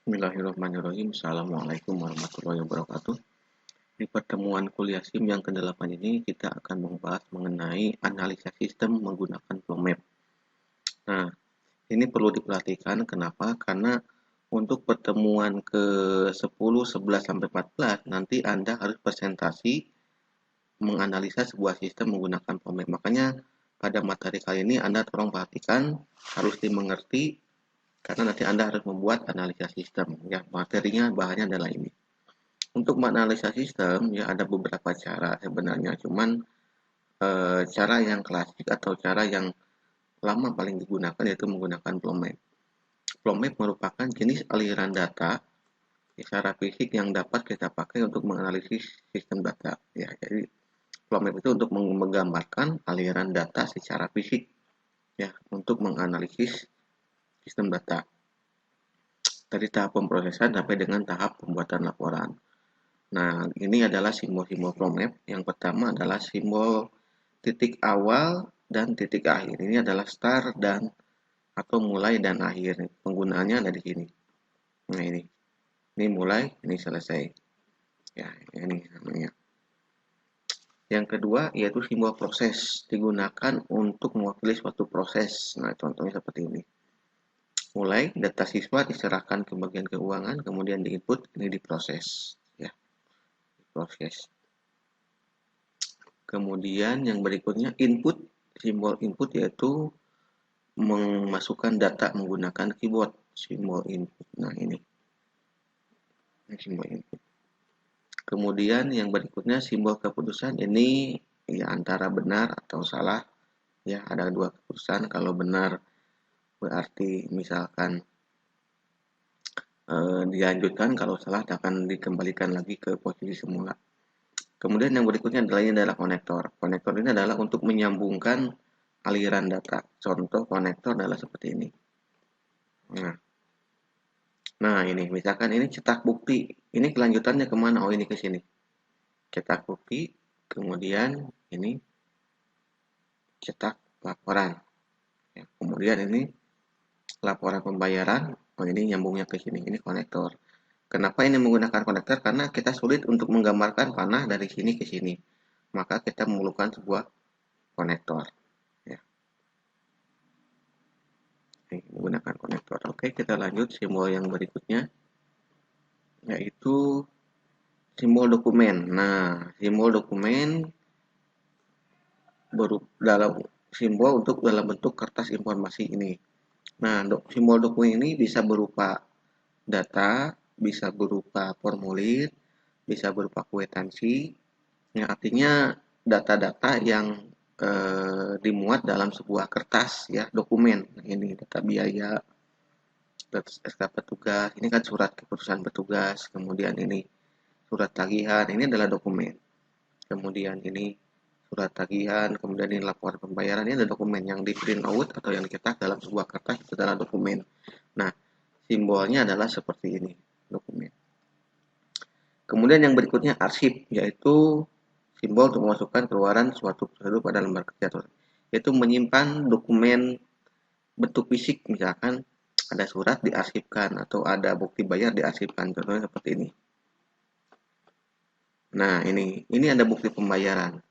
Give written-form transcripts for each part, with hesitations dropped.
Bismillahirrahmanirrahim. Assalamualaikum warahmatullahi wabarakatuh. Di pertemuan kuliah SIM yang ke-8 ini kita akan membahas mengenai analisa sistem menggunakan flow map. Nah, ini perlu diperhatikan kenapa? Karena untuk pertemuan ke-10, 11 sampai 14 nanti Anda harus presentasi menganalisa sebuah sistem menggunakan flow map. Makanya pada materi kali ini Anda tolong perhatikan, harus dimengerti karena nanti Anda harus membuat analisa sistem. Ya, materinya bahannya adalah ini. Untuk menganalisa sistem ya ada beberapa cara sebenarnya, cuman cara yang klasik atau cara yang lama paling digunakan yaitu menggunakan flow map. Flow map merupakan jenis aliran data secara fisik yang dapat kita pakai untuk menganalisis sistem data. Ya, jadi flow map itu untuk menggambarkan aliran data secara fisik ya untuk menganalisis sistem data dari tahap pemrosesan sampai dengan tahap pembuatan laporan. Nah, ini adalah simbol-simbol flow map. Yang pertama adalah simbol titik awal dan titik akhir. Ini adalah start dan atau mulai dan akhir. Penggunaannya ada di sini. Nah, ini mulai, ini selesai. Ya, ini namanya. Yang kedua yaitu simbol proses, digunakan untuk mewakili suatu proses. Nah, contohnya seperti ini. Mulai data siswa diserahkan ke bagian keuangan, kemudian diinput, ini diproses. Ya, diproses. Kemudian yang berikutnya input, simbol input yaitu memasukkan data menggunakan keyboard, simbol input. Nah, ini simbol input. Kemudian yang berikutnya simbol keputusan, ini ya antara benar atau salah. Ya, ada dua keputusan. Kalau benar berarti misalkan dilanjutkan, kalau salah akan dikembalikan lagi ke posisi semula. Kemudian yang berikutnya adalah konektor. Konektor ini adalah untuk menyambungkan aliran data. Contoh konektor adalah seperti ini. Nah, ini misalkan ini cetak bukti. Ini kelanjutannya kemana? Oh, ini ke sini. Cetak bukti, kemudian ini cetak laporan. Ya, kemudian ini laporan pembayaran. Oh, ini nyambungnya ke sini. Ini konektor. Kenapa ini menggunakan konektor? Karena kita sulit untuk menggambarkan panah dari sini ke sini. Maka kita memerlukan sebuah konektor. Ya. Ini menggunakan konektor. Oke, kita lanjut simbol yang berikutnya, yaitu simbol dokumen. Nah, simbol dokumen dalam simbol untuk dalam bentuk kertas informasi ini. Nah, simbol dokumen ini bisa berupa data, bisa berupa formulir, bisa berupa kwitansi. Yang artinya data-data yang dimuat dalam sebuah kertas ya, dokumen. Nah, ini data biaya, data SK petugas, ini kan surat keputusan petugas, kemudian ini surat tagihan, ini adalah dokumen. Kemudian ini surat tagihan, kemudian ini laporan pembayaran, ini ada dokumen yang di print out atau yang dicetak dalam sebuah kertas, itu adalah dokumen. Nah, simbolnya adalah seperti ini, dokumen. Kemudian yang berikutnya arsip, yaitu simbol untuk memasukkan keluaran suatu prosedur pada lembar kerja, yaitu menyimpan dokumen bentuk fisik, misalkan ada surat diarsipkan atau ada bukti bayar diarsipkan, contohnya seperti ini. Nah, ini ada bukti pembayaran.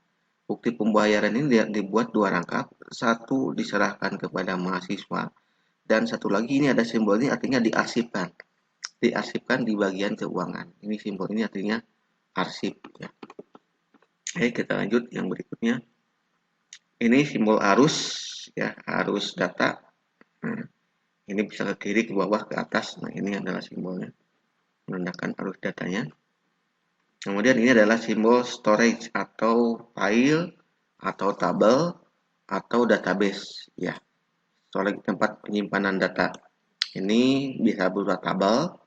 Bukti pembayaran ini dibuat dua rangkap, satu diserahkan kepada mahasiswa, dan satu lagi ini ada simbol ini artinya diarsipkan. Diarsipkan di bagian keuangan. Ini simbol ini artinya arsip. Ya. Oke, kita lanjut yang berikutnya. Ini simbol arus, ya arus data. Nah, ini bisa ke kiri, ke bawah, ke atas. Nah, ini adalah simbolnya, menandakan arus datanya. Kemudian ini adalah simbol storage atau file atau tabel atau database ya. Storage tempat penyimpanan data. Ini bisa berupa tabel,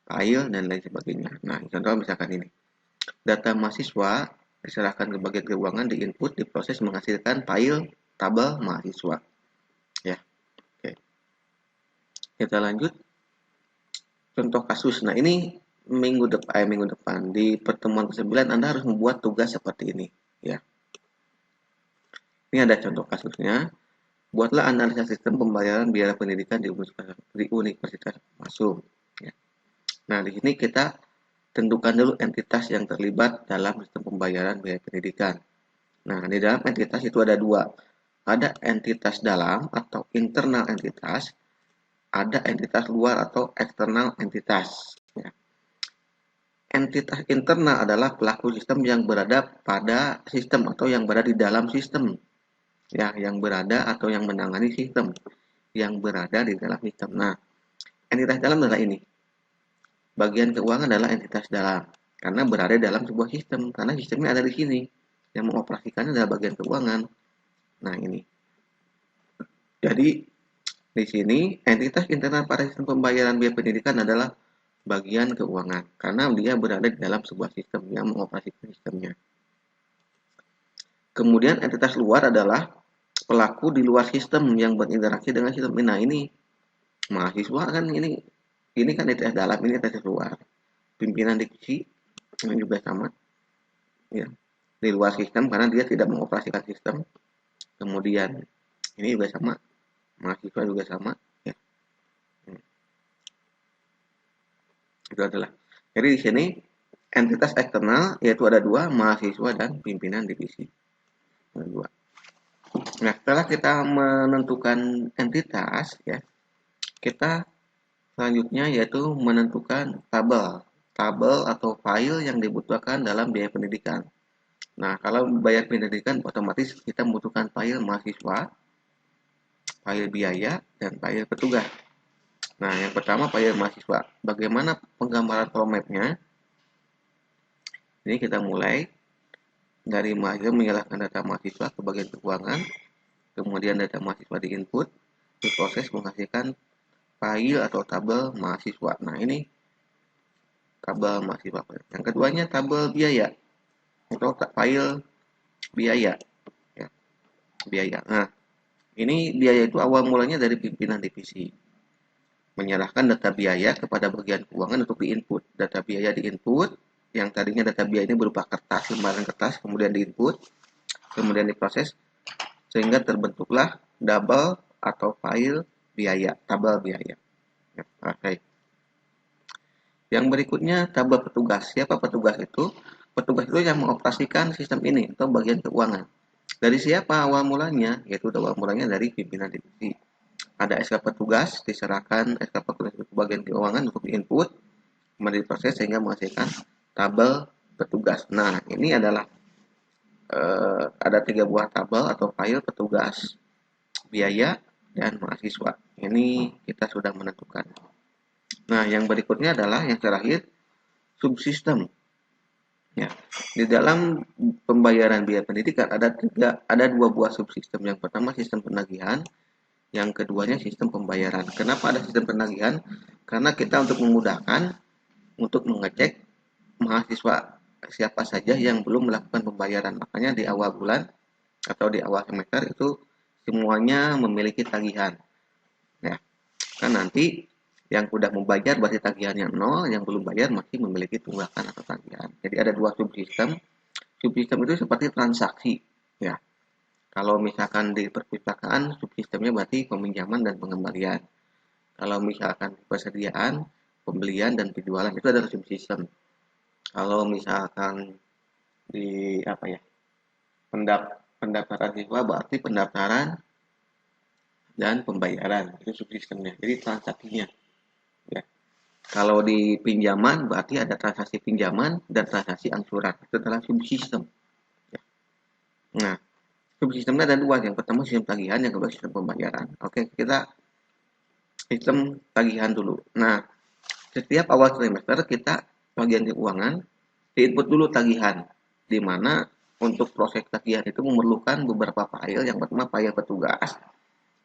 file dan lain sebagainya. Nah, contoh misalkan ini. Data mahasiswa diserahkan ke bagian keuangan, diinput, diproses menghasilkan file tabel mahasiswa. Ya. Oke. Kita lanjut. Contoh kasus. Nah, ini minggu depan di pertemuan ke-9 Anda harus membuat tugas seperti ini ya. Ini ada contoh kasusnya. Buatlah analisa sistem pembayaran biaya pendidikan di universitas masuk ya. Nah, di sini kita tentukan dulu entitas yang terlibat dalam sistem pembayaran biaya pendidikan. Nah, di dalam entitas itu ada dua. Ada entitas dalam atau internal entitas, ada entitas luar atau eksternal entitas. Ya. Entitas internal adalah pelaku sistem yang berada pada sistem atau yang berada di dalam sistem. Ya, yang berada atau yang menangani sistem. Yang berada di dalam sistem. Nah, entitas dalam adalah ini. Bagian keuangan adalah entitas dalam. Karena berada dalam sebuah sistem. Karena sistemnya ada di sini. Yang mengoperasikannya adalah bagian keuangan. Nah, ini. Jadi, di sini entitas internal pada sistem pembayaran biaya pendidikan adalah bagian keuangan. Karena dia berada di dalam sebuah sistem yang mengoperasikan sistemnya. Kemudian entitas luar adalah pelaku di luar sistem yang berinteraksi dengan sistem. Nah, ini mahasiswa kan ini kan entitas dalam, ini entitas luar. Pimpinan divisi ini juga sama. Ya. Di luar sistem karena dia tidak mengoperasikan sistem. Kemudian ini juga sama. Mahasiswa juga sama. Ya. Itu adalah. Jadi di sini entitas eksternal yaitu ada dua, mahasiswa dan pimpinan divisi. Ada dua. Nah, setelah kita menentukan entitas, ya, kita selanjutnya yaitu menentukan tabel atau file yang dibutuhkan dalam biaya pendidikan. Nah, kalau bayar pendidikan otomatis kita membutuhkan file mahasiswa, file biaya, dan file petugas. Nah, yang pertama file mahasiswa. Bagaimana penggambaran flow map-nya? Ini kita mulai dari mahasiswa menyalahkan data mahasiswa ke bagian keuangan, kemudian data mahasiswa di input, diproses menghasilkan file atau tabel mahasiswa. Nah, ini tabel mahasiswa. Yang keduanya tabel biaya atau file biaya. Ya, biaya. Nah, ini biaya itu awal mulanya dari pimpinan divisi. Menyerahkan data biaya kepada bagian keuangan untuk diinput. Data biaya diinput, yang tadinya data biaya ini berupa kertas, lembaran kertas, kemudian diinput, kemudian diproses, sehingga terbentuklah tabel atau file biaya, tabel biaya. Ya, oke. Yang berikutnya tabel petugas. Siapa petugas itu? Petugas itu yang mengoperasikan sistem ini atau bagian keuangan. Dari siapa awal mulanya? Yaitu awal mulanya dari pimpinan divisi. Ada SK petugas, diserahkan SK petugas ke bagian keuangan untuk diinput, kemudian diproses sehingga menghasilkan tabel petugas. Nah, ini adalah ada 3 buah tabel atau file petugas, biaya, dan mahasiswa. Ini kita sudah menentukan. Nah, yang berikutnya adalah yang terakhir subsistem. Ya, di dalam pembayaran biaya pendidikan ada 2 buah subsistem. Yang pertama sistem penagihan, yang keduanya sistem pembayaran. Kenapa ada sistem penagihan? Karena kita untuk memudahkan untuk mengecek mahasiswa siapa saja yang belum melakukan pembayaran. Makanya di awal bulan atau di awal semester itu semuanya memiliki tagihan. Ya, kan nanti yang sudah membayar berarti tagihannya 0, yang belum bayar masih memiliki tunggakan atau tagihan. Jadi ada 2 subsistem. Subsistem itu seperti transaksi. Ya, kalau misalkan di perpustakaan, subsistemnya berarti peminjaman dan pengembalian. Kalau misalkan persediaan, pembelian dan penjualan itu adalah subsistem. Kalau misalkan di pendaftaran siswa berarti pendaftaran dan pembayaran itu subsistemnya. Jadi transaksinya. Ya. Kalau di pinjaman berarti ada transaksi pinjaman dan transaksi angsuran. Itu adalah subsistem. Ya. Nah, subsistemnya ada 2. Yang pertama sistem tagihan, yang kedua sistem pembayaran. Oke, kita sistem tagihan dulu. Nah, setiap awal trimester kita bagian keuangan diinput dulu tagihan, di mana untuk proses tagihan itu memerlukan beberapa file. Yang pertama file petugas.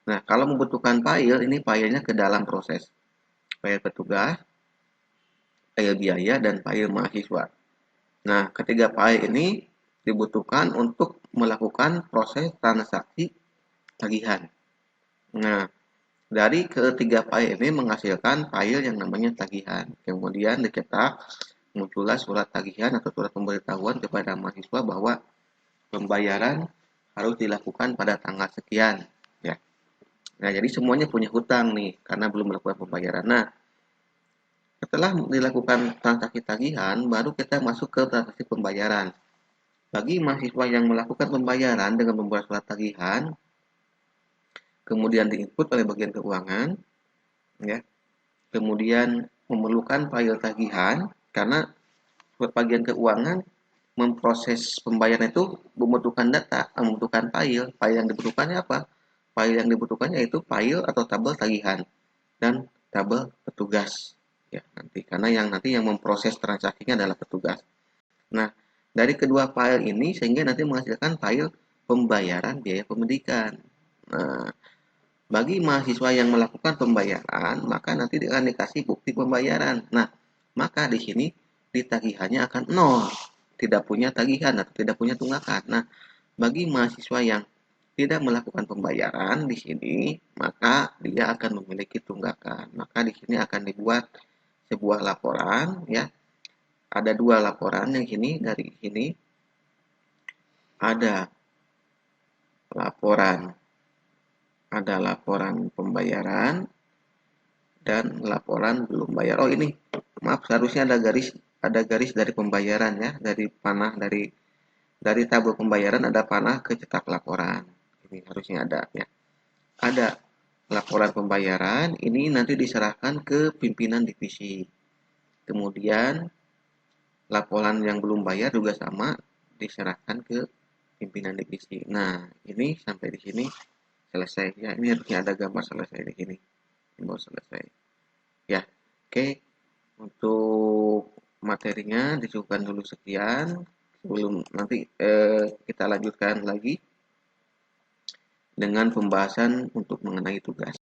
Nah, kalau membutuhkan file, ini filenya ke dalam proses. File petugas, file biaya, dan file mahasiswa. Nah, ketiga file ini dibutuhkan untuk melakukan proses transaksi tagihan. Nah, dari ketiga file ini menghasilkan file yang namanya tagihan. Kemudian dicetak, muncullah surat tagihan atau surat pemberitahuan kepada mahasiswa bahwa pembayaran harus dilakukan pada tanggal sekian. Ya. Nah, jadi semuanya punya hutang nih karena belum melakukan pembayaran. Nah, Setelah dilakukan transaksi tagihan, baru kita masuk ke transaksi pembayaran. Bagi mahasiswa yang melakukan pembayaran dengan membuat surat tagihan, kemudian diinput oleh bagian keuangan, ya, kemudian memerlukan file tagihan, karena bagian keuangan memproses pembayaran itu membutuhkan data, membutuhkan file. File yang dibutuhkannya apa? File yang dibutuhkannya itu file atau tabel tagihan dan tabel petugas. Ya, nanti karena yang memproses transaksinya adalah petugas. Nah, dari kedua file ini sehingga nanti menghasilkan file pembayaran biaya pendidikan. Nah, bagi mahasiswa yang melakukan pembayaran, maka nanti akan dikasih bukti pembayaran. Nah, maka di sini ditagihannya akan nol, tidak punya tagihan atau tidak punya tunggakan. Nah, bagi mahasiswa yang tidak melakukan pembayaran di sini, maka dia akan memiliki tunggakan. Maka di sini akan dibuat sebuah laporan, ya. Ada dua laporan yang sini, dari sini ada laporan pembayaran dan laporan belum bayar. Oh ini, maaf, seharusnya ada garis dari pembayaran, ya, dari panah dari tabel pembayaran ada panah ke cetak laporan. Ini harusnya ada, ya. Ada laporan pembayaran, ini nanti diserahkan ke pimpinan divisi. Kemudian laporan yang belum bayar juga sama, diserahkan ke pimpinan divisi. Nah, ini sampai di sini selesai, ya. Ini harusnya ada gambar selesai di sini. Ini mau selesai. Ya, oke. Untuk materinya dicukupkan dulu sekian. Sebelum nanti kita lanjutkan lagi dengan pembahasan untuk mengenai tugas.